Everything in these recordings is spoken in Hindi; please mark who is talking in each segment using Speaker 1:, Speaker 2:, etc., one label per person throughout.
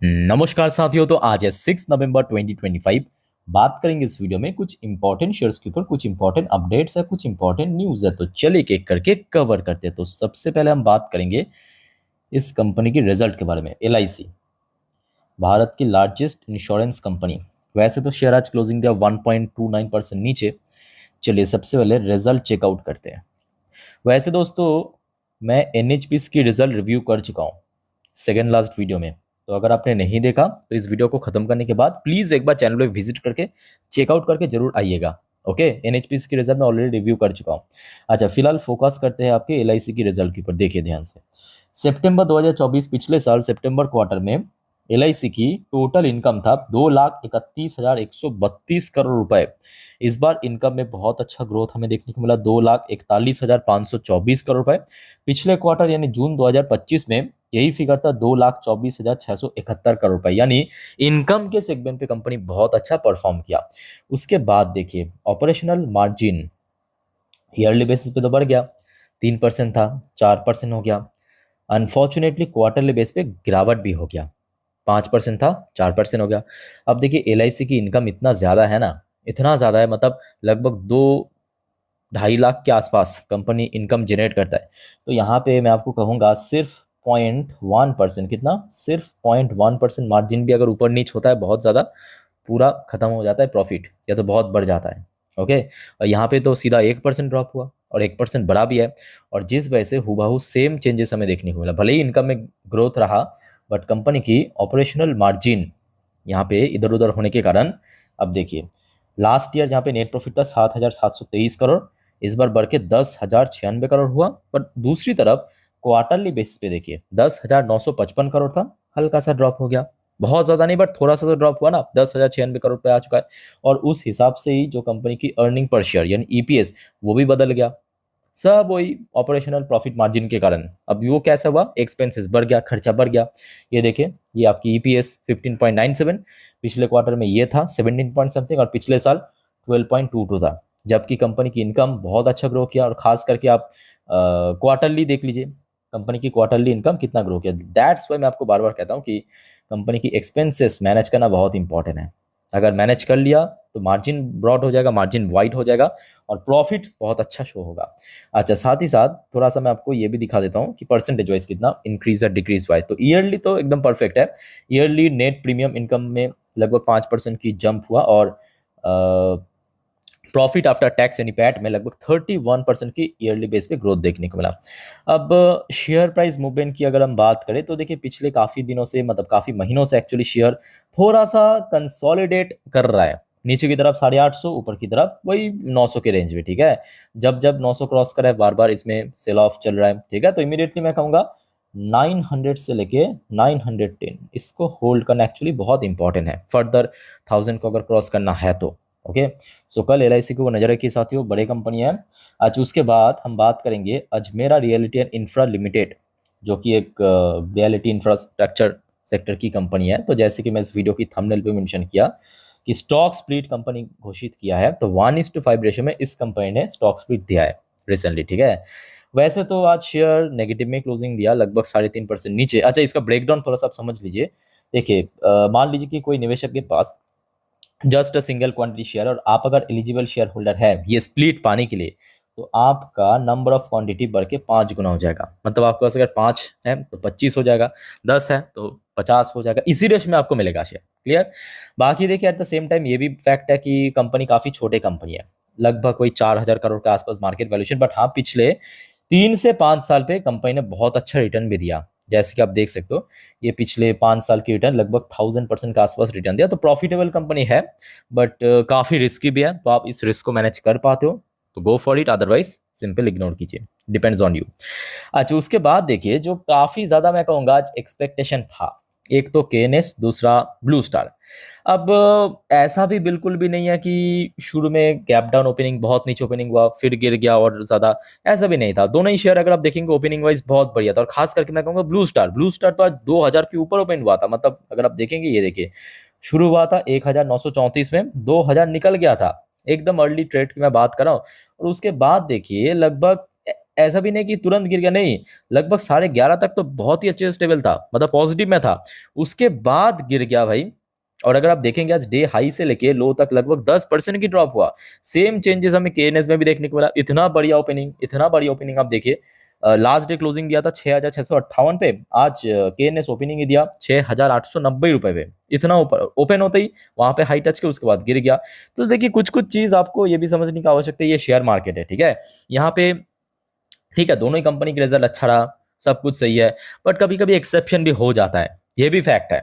Speaker 1: नमस्कार साथियों। तो आज है 6 नवंबर 2025। बात करेंगे इस वीडियो में कुछ इंपॉर्टेंट शेयर्स के ऊपर, कुछ इंपॉर्टेंट अपडेट्स है, कुछ इंपॉर्टेंट न्यूज़ है। तो चलिए एक एक करके कवर करते हैं। तो सबसे पहले हम बात करेंगे इस कंपनी की रिजल्ट के बारे में। एलआईसी भारत की लार्जेस्ट इंश्योरेंस कंपनी। वैसे तो शेयर आज क्लोजिंग दिया 1.29% नीचे। चलिए सबसे पहले रिजल्ट चेकआउट करते हैं। वैसे दोस्तों, मैं एनएचपीसी की रिजल्ट रिव्यू कर चुका हूँ सेकेंड लास्ट वीडियो में। तो अगर आपने नहीं देखा तो इस वीडियो को खत्म करने के बाद प्लीज एक बार चैनल पे विजिट करके चेकआउट करके जरूर आइएगा। ओके, एनएचपीसी की रिजल्ट मैं ऑलरेडी रिव्यू कर चुका हूँ। अच्छा, फिलहाल फोकस करते हैं आपके एलआईसी की रिजल्ट के ऊपर। देखिए ध्यान से, सितंबर 2024 पिछले साल सितंबर क्वार्टर में एलआईसी की टोटल इनकम था 2,31,132 करोड़ रुपए। इस बार इनकम में बहुत अच्छा ग्रोथ हमें देखने को मिला, 2,41,524 करोड़ रुपए। पिछले क्वार्टर यानी जून 2025 में यही फिगर था 2,24,671 करोड़ रुपए। यानी इनकम के सेगमेंट पे कंपनी बहुत अच्छा परफॉर्म किया। उसके बाद देखिए ऑपरेशनल मार्जिन ईयरली बेसिस पे तो बढ़ गया, 3% था 4% हो गया। अनफॉर्चुनेटली क्वार्टरली बेस पे गिरावट भी हो गया, 5% था 4% हो गया। अब देखिए एलआईसी की इनकम इतना ज़्यादा है ना, इतना ज़्यादा है, मतलब लगभग 2-2.5 लाख के आसपास कंपनी इनकम जनरेट करता है। तो यहाँ पे मैं आपको कहूँगा सिर्फ 0.1%, कितना, सिर्फ 0.1% मार्जिन भी अगर ऊपर नीच होता है बहुत ज़्यादा, पूरा खत्म हो जाता है प्रॉफिट, या तो बहुत बढ़ जाता है। ओके, और यहाँ पे तो सीधा 1% ड्रॉप हुआ और 1% बढ़ा भी है। और जिस वजह से हुबहू सेम चेंजेस हमें देखने को मिला। भले ही इनकम में ग्रोथ रहा, बट कंपनी की ऑपरेशनल मार्जिन यहाँ पे इधर उधर होने के कारण, अब देखिए लास्ट ईयर जहाँ पे नेट प्रॉफिट था 7,723 करोड़, इस बार बढ़ के 10,096 करोड़ हुआ। पर दूसरी तरफ क्वार्टरली बेसिस पे देखिए 10,955 करोड़ था, हल्का सा ड्रॉप हो गया, बहुत ज़्यादा नहीं बट थोड़ा सा तो ड्रॉप हुआ ना, 10,096 करोड़ पे आ चुका है। और उस हिसाब से ही जो कंपनी की अर्निंग पर शेयर यानी ईपीएस वो भी बदल गया, सब वही ऑपरेशनल प्रॉफिट मार्जिन के कारण। अब वो कैसा हुआ, एक्सपेंसेस बढ़ गया, खर्चा बढ़ गया। ये देखिए, ये आपकी ईपीएस 15.97, पिछले क्वार्टर में ये था 17 पॉइंट समथिंग, और पिछले साल 12.22 था। जबकि कंपनी की इनकम बहुत अच्छा ग्रो किया, और खास करके आप क्वार्टरली देख लीजिए कंपनी की क्वार्टरली इनकम कितना ग्रो किया। दैट्स वाई मैं आपको बार बार कहता हूँ कि कंपनी की एक्सपेंसेस मैनेज करना बहुत इंपॉर्टेंट है। अगर मैनेज कर लिया तो मार्जिन ब्रॉड हो जाएगा, मार्जिन वाइड हो जाएगा, और प्रॉफिट बहुत अच्छा शो होगा। अच्छा, साथ ही साथ थोड़ा सा मैं आपको ये भी दिखा देता हूँ कि परसेंटेज वाइज कितना इंक्रीज या डिक्रीज वाइज। तो ईयरली तो एकदम परफेक्ट है। ईयरली नेट प्रीमियम इनकम में लगभग 5% की जंप हुआ, और प्रॉफिट आफ्टर टैक्स यानी पैट में लगभग 31% की ईयरली बेस पे ग्रोथ देखने को मिला। अब शेयर प्राइस मूवमेंट की अगर हम बात करें तो देखिए पिछले काफ़ी दिनों से, मतलब काफ़ी महीनों से एक्चुअली शेयर थोड़ा सा कंसोलिडेट कर रहा है, नीचे की तरफ 850, ऊपर की तरफ वही 900 के रेंज में। ठीक है, जब जब 900 क्रॉस करा है बार बार इसमें सेल ऑफ चल रहा है। ठीक है, तो इमीडिएटली मैं कहूँगा 900 से लेके 910 इसको होल्ड करना एक्चुअली बहुत इंपॉर्टेंट है, फर्दर 1000 को अगर क्रॉस करना है तो। ओके, सो कल एलआईसी को नजर रखिए साथियों, बड़े कंपनी है। आज उसके बाद हम बात करेंगे Ajmera reality and infra limited, जो कि एक रियलिटी इंफ्रास्ट्रक्चर सेक्टर की कंपनी है। तो जैसे कि मैं इस वीडियो की थंबनेल पे मेंशन किया कि स्टॉक स्प्लिट कंपनी घोषित किया है, तो 1:5 रेशियो में इस कंपनी ने स्टॉक स्प्लिट दिया है रिसेंटली। ठीक है, वैसे तो आज शेयर नेगेटिव में क्लोजिंग दिया, लगभग 3.5% नीचे। अच्छा, इसका ब्रेकडाउन थोड़ा सा आप समझ लीजिए। देखिए मान लीजिए कि कोई निवेशक के पास just a single quantity share, और आप अगर एलिजिबल शेयर होल्डर है ये स्प्लिट पाने के लिए, तो आपका नंबर ऑफ क्वांटिटी बढ़ के 5 गुना हो जाएगा। मतलब आपके पास अगर 5 है तो 25 हो जाएगा, 10 है तो 50 हो जाएगा, इसी रेश में आपको मिलेगा शेयर। क्लियर। बाकी देखिए एट द सेम टाइम ये भी फैक्ट है कि कंपनी काफ़ी छोटे कंपनी है, लगभग कोई 4,000 करोड़ के आसपास मार्केट वैल्यूएशन। बट हाँ, पिछले 3 से 5 साल पे कंपनी ने बहुत अच्छा रिटर्न भी दिया। जैसे कि आप देख सकते हो, ये पिछले 5 साल की रिटर्न लगभग 1000% के आसपास रिटर्न दिया। तो प्रॉफिटेबल कंपनी है, बट काफ़ी रिस्की भी है। तो आप इस रिस्क को मैनेज कर पाते हो तो go for it, otherwise simple ignore कीजिए, डिपेंड्स ऑन यू। अच्छा, उसके बाद देखिए जो काफ़ी ज़्यादा मैं कहूँगा आज एक्सपेक्टेशन था, एक तो केएनएस, दूसरा ब्लू स्टार। अब ऐसा भी बिल्कुल भी नहीं है कि शुरू में गैप डाउन ओपनिंग, बहुत नीचे ओपनिंग हुआ फिर गिर गया और ज़्यादा, ऐसा भी नहीं था। दोनों ही शेयर अगर आप देखेंगे ओपनिंग वाइज बहुत बढ़िया था, और खास करके मैं कहूँगा ब्लू स्टार तो आज 2000 के ऊपर ओपन हुआ था। मतलब अगर आप देखेंगे, ये देखिए शुरू हुआ था 1934 में, 2000 निकल गया था, एकदम अर्ली ट्रेड की मैं बात कर रहा हूँ। और उसके बाद देखिए लगभग ऐसा भी नहीं कि तुरंत गिर गया, नहीं, लगभग 11:30 तक तो बहुत ही अच्छे से स्टेबल था, मतलब पॉजिटिव में था। उसके बाद गिर गया भाई। और अगर आप देखेंगे आज डे हाई से लेके लो तक लगभग 10% की ड्रॉप हुआ। सेम चेंजेस हमें केएनएस में भी देखने को मिला। इतना बढ़िया ओपनिंग, इतना बढ़िया ओपनिंग आप देखिए। लास्ट डे क्लोजिंग दिया था 6,658 पे, आज केएनएस ओपनिंग ही दिया 6,890 रुपए पे। इतना ऊपर ओपन होते ही वहां पे हाई टच के उसके बाद गिर गया। तो देखिए कुछ कुछ चीज आपको ये भी समझने की आवश्यकता है, ये शेयर मार्केट है, ठीक है। यहाँ पे ठीक है, दोनों ही कंपनी के रिजल्ट अच्छा रहा, सब कुछ सही है, बट कभी कभी एक्सेप्शन भी हो जाता है, ये भी फैक्ट है,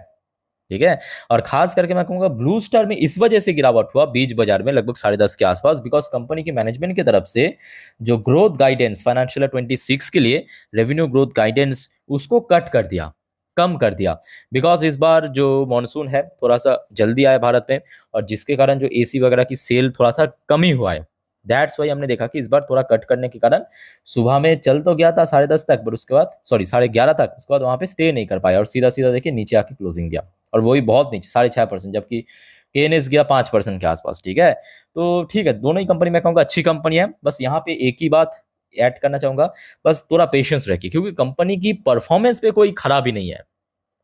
Speaker 1: ठीक है। और खास करके मैं कहूंगा ब्लू स्टार में इस वजह से गिरावट हुआ बीच बाजार में लगभग 10:30 के आसपास, बिकॉज कंपनी की मैनेजमेंट की तरफ से जो ग्रोथ गाइडेंस फाइनेंशियल 26 के लिए रेवेन्यू ग्रोथ गाइडेंस उसको कट कर दिया, कम कर दिया। बिकॉज इस बार जो मॉनसून है थोड़ा सा जल्दी आया भारत में, और जिसके कारण जो एसी वगैरह की सेल थोड़ा सा कम ही हुआ है। दैट्स वाई हमने देखा कि इस बार थोड़ा कट करने के कारण सुबह में चल तो गया था 10:30 तक, बट उसके बाद सॉरी 11:30 तक, उसके बाद वहां पे स्टे नहीं कर पाया और सीधा सीधा देखिए नीचे आके क्लोजिंग दिया, और वही बहुत नीचे 6.5%, जबकि केएनएस गया 5% के आसपास, ठीक है। तो ठीक है, दोनों ही कंपनी मैं कहूँगा अच्छी कंपनी है। बस यहाँ पे एक ही बात ऐड करना चाहूंगा, बस थोड़ा पेशेंस रखिए, क्योंकि कंपनी की परफॉर्मेंस पे कोई खराबी नहीं है।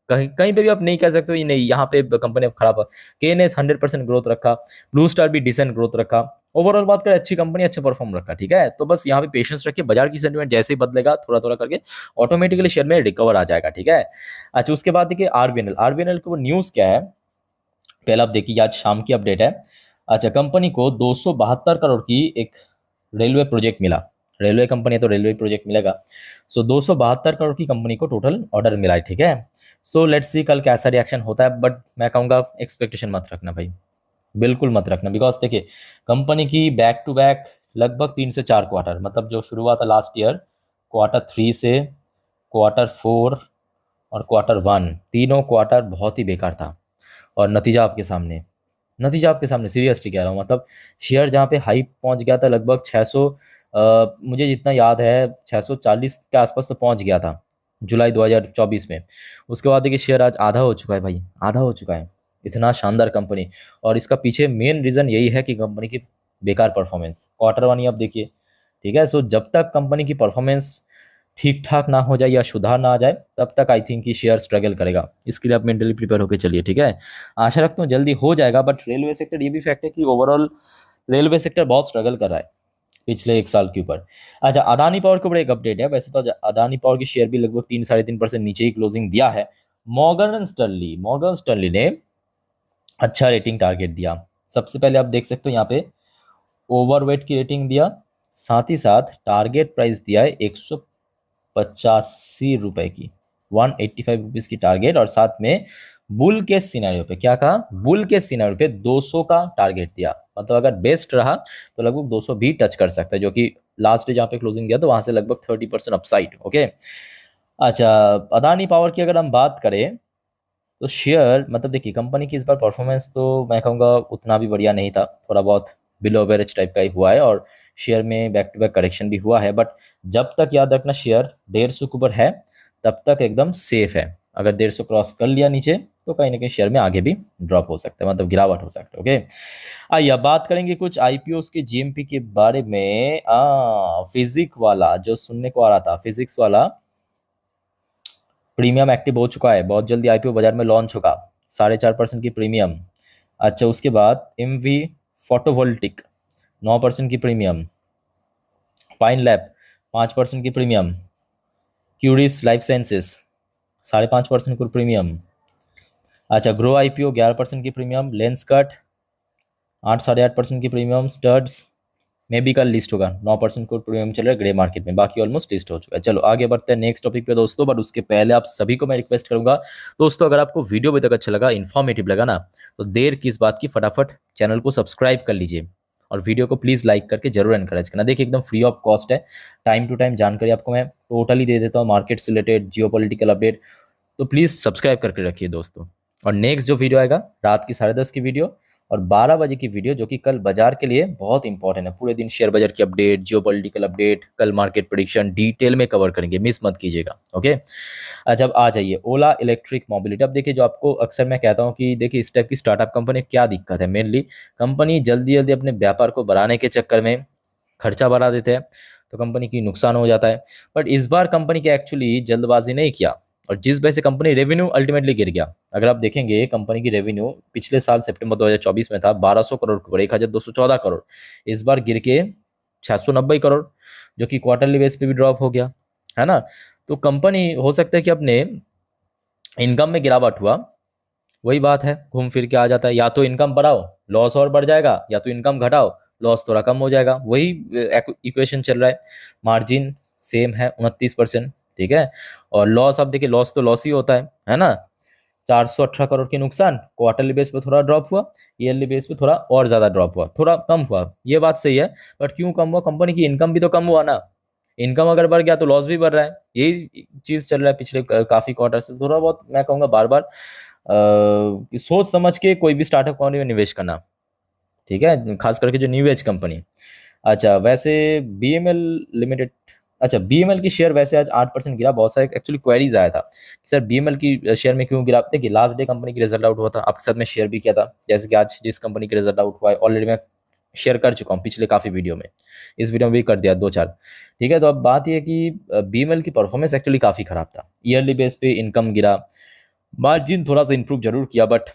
Speaker 1: कहीं कहीं पे भी आप नहीं कह सकते हो ये नहीं यहाँ पे कंपनी अब खराब है। केएनएस 100% ग्रोथ रखा, ब्लू स्टार भी डिसेंट ग्रोथ रखा। ओवरऑल बात करें अच्छी कंपनी, अच्छा परफॉर्म रखा, ठीक है। तो बस यहाँ पे पेशेंस रखिए, बाजार की सेंटिमेंट जैसे ही बदलेगा थोड़ा थोड़ा करके ऑटोमेटिकली शेयर में रिकवर आ जाएगा, ठीक है। अच्छा, उसके बाद देखिए आरबीएनएल, आरबीएनएल को न्यूज़ क्या है पहले आप देखिए, आज शाम की अपडेट है। अच्छा, कंपनी को 272 करोड़ की एक रेलवे प्रोजेक्ट मिला। रेलवे कंपनी है तो रेलवे प्रोजेक्ट मिलेगा। सो 272 करोड़ की कंपनी को टोटल ऑर्डर मिला है, ठीक है। सो लेट्स सी कल कैसा रिएक्शन होता है, बट मैं कहूँगा एक्सपेक्टेशन मत रखना भाई, बिल्कुल मत रखना। बिकॉज देखिए कंपनी की बैक टू बैक लगभग 3 से 4 क्वार्टर, मतलब जो शुरू हुआ था लास्ट ईयर Q3 से Q4 और Q1, तीनों क्वार्टर बहुत ही बेकार था। और नतीजा आपके सामने, नतीजा आपके सामने, सीरियसली कह रहा हूँ। मतलब शेयर जहाँ पे हाई पहुँच गया था लगभग 600, मुझे जितना याद है 640 के आसपास तो पहुँच गया था जुलाई 2024 में। उसके बाद देखिए शेयर आज आधा हो चुका है भाई, आधा हो चुका है। इतना शानदार कंपनी, और इसका पीछे मेन रीज़न यही है कि कंपनी की बेकार परफॉर्मेंस। Q1 ही आप देखिए, ठीक है। सो जब तक कंपनी की परफॉर्मेंस ठीक ठाक ना हो जाए या सुधार ना आ जाए तब तक आई थिंक कि शेयर स्ट्रगल करेगा। इसके लिए आप मेंटली प्रिपेयर होकर चलिए, ठीक है। आशा रखता हूँ जल्दी हो जाएगा, बट रेलवे सेक्टर ये भी फैक्ट है कि ओवरऑल रेलवे सेक्टर बहुत स्ट्रगल कर रहा है पिछले एक साल के ऊपर। अच्छा, अदानी पावर के ऊपर एक अपडेट है। वैसे तो अदानी पावर की शेयर भी लगभग 3-3.5% नीचे ही क्लोजिंग दिया है। मॉर्गन स्टर्ली ने अच्छा रेटिंग टारगेट दिया। सबसे पहले आप देख सकते हो यहाँ पे ओवरवेट की रेटिंग दिया, साथ ही साथ टारगेट प्राइस दिया है 185 रुपए की, 185 रुपीज़ की टारगेट। और साथ में बुल के सिनेरियो पे क्या कहा, बुल के सिनेरियो पे 200 का टारगेट दिया। मतलब अगर बेस्ट रहा तो लगभग 200 भी टच कर सकता है, जो कि लास्ट डे जहाँ पे क्लोजिंग दिया तो वहां से लगभग 30% अपसाइड, ओके। अच्छा, अदानी पावर की अगर हम बात करें तो शेयर, मतलब देखिए कंपनी की इस बार परफॉर्मेंस तो मैं कहूँगा उतना भी बढ़िया नहीं था, थोड़ा बहुत बिलो एवरेज टाइप का ही हुआ है, और शेयर में बैक टू बैक करेक्शन भी हुआ है। बट जब तक याद रखना शेयर 150 के ऊपर है तब तक एकदम सेफ है। अगर 150 क्रॉस कर लिया नीचे तो कहीं ना कहीं शेयर में आगे भी ड्रॉप हो सकता है, मतलब गिरावट हो सकता है, ओके। आइए अब बात करेंगे कुछ आईपीओस के जीएमपी के बारे में। फिजिक वाला जो सुनने को आ रहा था, फिजिक्स वाला प्रीमियम एक्टिव हो चुका है, बहुत जल्दी आईपीओ बाजार में लॉन्च होगा, 4.5% की प्रीमियम। अच्छा, उसके बाद एमवी फोटोवोल्टिक 9% की प्रीमियम, पाइन लैब 5% की प्रीमियम, क्यूरिस लाइफ साइंसेस 5.5% की प्रीमियम। अच्छा, ग्रो आईपीओ 11% की प्रीमियम, लेंस कट 8-8.5% की प्रीमियम, स्टड्स में भी कल लिस्ट होगा, 9% को प्रीमियम चल रहा है ग्रे मार्केट में, बाकी ऑलमोस्ट लिस्ट हो चुका है। चलो आगे बढ़ते हैं नेक्स्ट टॉपिक पे दोस्तों, बट उसके पहले आप सभी को मैं रिक्वेस्ट करूंगा दोस्तों, अगर आपको वीडियो अभी तक अच्छा लगा, इन्फॉर्मेटिव लगा ना, तो देर किस बात की, फटाफट चैनल को सब्सक्राइब कर लीजिए और वीडियो को प्लीज़ लाइक करके जरूर एनकरेज करना। देखिए एकदम फ्री ऑफ कॉस्ट है, टाइम टू टाइम जानकारी आपको मैं टोटली दे देता हूँ, मार्केट से रिलेटेड, जियो पॉलिटिकल अपडेट। तो प्लीज़ सब्सक्राइब करके रखिए दोस्तों। और नेक्स्ट जो वीडियो आएगा रात की 10:30 की वीडियो और 12 बजे की वीडियो, जो कि कल बाजार के लिए बहुत इंपॉर्टेंट है। पूरे दिन शेयर बाजार की अपडेट, जियो पॉलिटिकल अपडेट, कल मार्केट प्रेडिक्शन डिटेल में कवर करेंगे, मिस मत कीजिएगा, ओके। अच्छा, अब आ जाइए ओला इलेक्ट्रिक मोबिलिटी। अब देखिए, जो आपको अक्सर मैं कहता हूँ कि देखिए इस टाइप की स्टार्टअप कंपनी क्या दिक्कत है, मेनली कंपनी जल्दी जल्दी अपने व्यापार को बढ़ाने के चक्कर में खर्चा बढ़ा देते हैं, तो कंपनी की नुकसान हो जाता है। बट इस बार कंपनी के एक्चुअली जल्दबाजी नहीं किया, और जिस वजह से कंपनी रेवेन्यू अल्टीमेटली गिर गया। अगर आप देखेंगे कंपनी की रेवेन्यू पिछले साल सितंबर 2024 में था 1200 करोड़ के ऊपर, 1214 करोड़, इस बार गिर के 690 करोड़, जो कि क्वार्टरली बेस पे भी ड्रॉप हो गया, है ना। तो कंपनी हो सकता है कि अपने इनकम में गिरावट हुआ, वही बात है, घूम फिर के आ जाता है, या तो इनकम बढ़ाओ लॉस और बढ़ जाएगा, या तो इनकम घटाओ लॉस थोड़ा कम हो जाएगा, वही इक्वेशन चल रहा है। मार्जिन सेम है 29%, ठीक है। और लॉस, आप देखिए लॉस तो लॉस ही होता है ना। 418 करोड़ के नुकसान, क्वार्टरली बेस पे थोड़ा ड्रॉप हुआ, ईयरली बेस पे थोड़ा और ज़्यादा ड्रॉप हुआ, थोड़ा कम हुआ, ये बात सही है। बट क्यों कम हुआ? कंपनी की इनकम भी तो कम हुआ ना। इनकम अगर बढ़ गया तो लॉस भी बढ़ रहा है, यही चीज़ चल रहा है पिछले काफ़ी क्वार्टर से। थोड़ा बहुत मैं कहूँगा बार बार सोच समझ के कोई भी स्टार्टअप कंपनी में निवेश करना, ठीक है, खास करके जो न्यू एज कंपनी। अच्छा, वैसे बीएमएल लिमिटेड, अच्छा बीएमएल की शेयर वैसे आज 8% गिरा। बहुत सारे एक्चुअली क्वेरीज आया था कि सर बीएमएल की शेयर में क्यों गिरा। देखिए लास्ट डे कंपनी की रिजल्ट आउट हुआ था, आपके साथ में शेयर भी किया था। जैसे कि आज जिस कंपनी की रिजल्ट आउट हुआ है ऑलरेडी मैं शेयर कर चुका हूँ पिछले काफ़ी वीडियो में, इस वीडियो में भी कर दिया 2-4, ठीक है। तो अब बात यह कि बीएमएल की परफॉर्मेंस एक्चुअली काफ़ी ख़राब था। ईयरली बेस पे इनकम गिरा, मार्जिन थोड़ा सा इंप्रूव जरूर किया, बट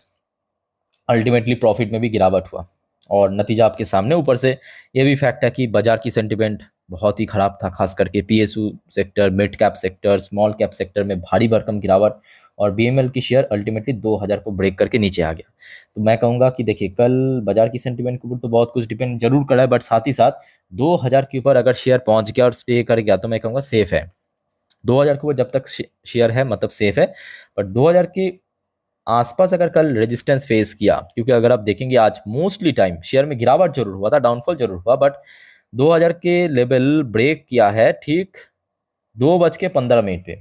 Speaker 1: अल्टीमेटली प्रॉफिट में भी गिरावट हुआ। और नतीजा आपके सामने। ऊपर से ये भी फैक्ट है कि बाजार की सेंटिमेंट बहुत ही खराब था, खास करके PSU sector, mid cap sector, small cap sector में भारी भरकम गिरावट, और बीएमएल की शेयर अल्टीमेटली 2000 को ब्रेक करके नीचे आ गया। तो मैं कहूँगा कि देखिए कल बाजार की सेंटिमेंट के ऊपर तो बहुत कुछ डिपेंड जरूर कर रहा है, बट साथ ही साथ 2000 के ऊपर अगर शेयर पहुंच गया और स्टे कर गया तो मैं कहूँगा सेफ है। 2000 के ऊपर जब तक शेयर है मतलब सेफ है। बट 2000 के आसपास अगर कल रेजिस्टेंस फेस किया, क्योंकि अगर आप देखेंगे आज मोस्टली टाइम शेयर में गिरावट जरूर हुआ था, डाउनफॉल जरूर हुआ, बट 2000 के लेवल ब्रेक किया है ठीक 2:15 पे।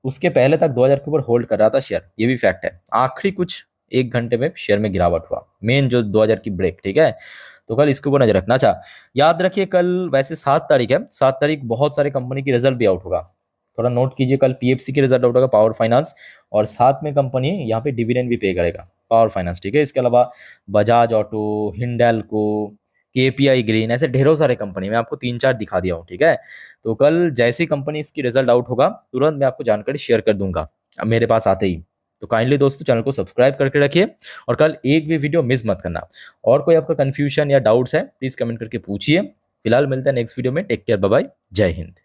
Speaker 1: उसके पहले तक 2000 के ऊपर होल्ड कर रहा था शेयर, ये भी फैक्ट है। आखिरी कुछ 1 घंटे में शेयर में गिरावट हुआ, मेन जो 2000 की ब्रेक, ठीक है। तो कल इसके ऊपर नजर रखना। अच्छा याद रखिए कल वैसे 7 तारीख है, 7 तारीख बहुत सारे कंपनी की रिजल्ट भी आउट होगा, थोड़ा नोट कीजिए। कल पीएफसी की रिजल्ट आउट होगा, पावर फाइनेंस, और साथ में कंपनी यहाँ पे डिविडेंड भी पे करेगा, पावर फाइनेंस, ठीक है। इसके अलावा Bajaj auto, Hindalco, KPI green, ऐसे ढेरों सारे कंपनी मैं आपको 3-4 दिखा दिया हूँ, ठीक है। तो कल जैसी कंपनी इसकी रिजल्ट आउट होगा तुरंत मैं आपको जानकारी शेयर कर दूंगा अब मेरे पास आते ही। तो काइंडली दोस्तों चैनल को सब्सक्राइब करके रखिए, और कल एक भी वीडियो मिस मत करना। और कोई आपका कंफ्यूजन या डाउट्स है प्लीज कमेंट करके पूछिए। फिलहाल मिलते हैं नेक्स्ट वीडियो में। टेक केयर, बाय बाय, जय हिंद।